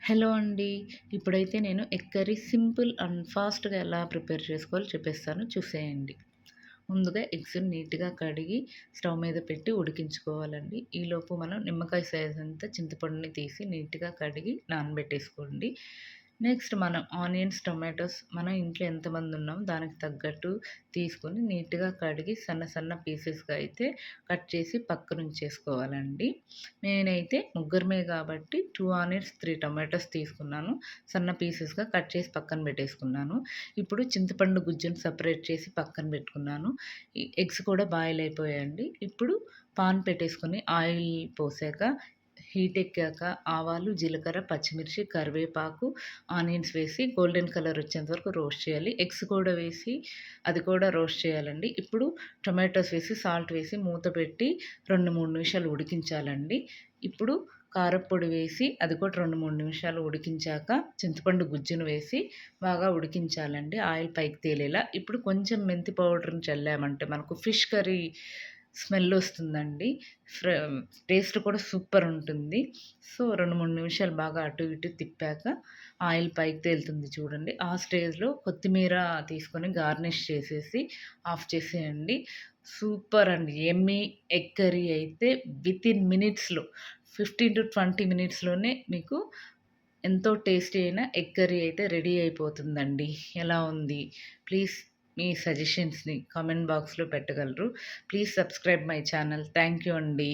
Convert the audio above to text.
Hello అండి. ఇప్పుడైతే నేను ఎగ్ కర్రీ సింపుల్ అండ్ ఫాస్ట్‌గా ఎలా ప్రిపేర్ చేసుకోవాలో చెప్పేస్తాను చూసేయండి. ముందుగా ఎగ్స్‌ని నీట్‌గా కడిగి స్టవ్ మీద పెట్టి ఉడికించుకోవాలండి. ఈలోపు మనం నిమ్మకాయ సైజ్ అంతా చింతపండుని తీసి నీట్‌గా కడిగి నానబెట్టేసుకోండి. నెక్స్ట్ మనం ఆనియన్స్, టొమాటోస్ మన ఇంట్లో ఎంతమంది ఉన్నామో దానికి తగ్గట్టు తీసుకొని నీట్‌గా కడిగి సన్న సన్న పీసెస్‌గా అయితే కట్ చేసి పక్కనుంచేసుకోవాలండి. నేనైతే ముగ్గురమే కాబట్టి 2 ఆనియన్స్, 3 టొమాటోస్ తీసుకున్నాను. సన్న పీసెస్‌గా కట్ చేసి పక్కన పెట్టేసుకున్నాను. ఇప్పుడు చింతపండు గుజ్జుని సెపరేట్ చేసి పక్కన పెట్టుకున్నాను. ఈ ఎగ్స్ కూడా బాయిల్ అయిపోయాయండి. ఇప్పుడు పాన్ పెట్టేసుకొని ఆయిల్ పోసాక హీట్ ఎక్కాక ఆవాలు, జీలకర్ర, పచ్చిమిర్చి, కరివేపాకు, ఆనియన్స్ వేసి గోల్డెన్ కలర్ వచ్చేంత వరకు రోస్ట్ చేయాలి. ఎగ్స్ కూడా వేసి అది కూడా రోస్ట్ చేయాలండి. ఇప్పుడు టొమాటోస్ వేసి సాల్ట్ వేసి మూత పెట్టి 2, 3 నిమిషాలు ఉడికించాలండి. ఇప్పుడు కారప్పొడి వేసి అది కూడా 2, 3 నిమిషాలు ఉడికించాక చింతపండు గుజ్జును వేసి బాగా ఉడికించాలండి. ఆయిల్ పైకి తేలేలా. ఇప్పుడు కొంచెం మెంతి పౌడర్‌ని చల్లామంటే మనకు ఫిష్ కర్రీ స్మెల్ వస్తుందండి. టేస్ట్ కూడా సూపర్ ఉంటుంది. సో, 2, 3 నిమిషాలు బాగా అటు ఇటు తిప్పాక ఆయిల్ పైకి తేలుతుంది చూడండి. ఆ స్టేజ్‌లో కొత్తిమీర తీసుకొని గార్నిష్ చేసేసి ఆఫ్ చేసేయండి. సూపర్ అండి. యమ్మీ ఎగ్ కర్రీ అయితే వితిన్ మినిట్స్‌లో 15-20 మినిట్స్‌లోనే మీకు ఎంతో టేస్టీ అయిన ఎగ్ కర్రీ అయితే రెడీ అయిపోతుందండి. ఎలా ఉంది? ప్లీజ్ మీ సజెషన్స్‌ని కామెంట్ బాక్స్‌లో పెట్టగలరు. Please subscribe my channel. Thank you అండి.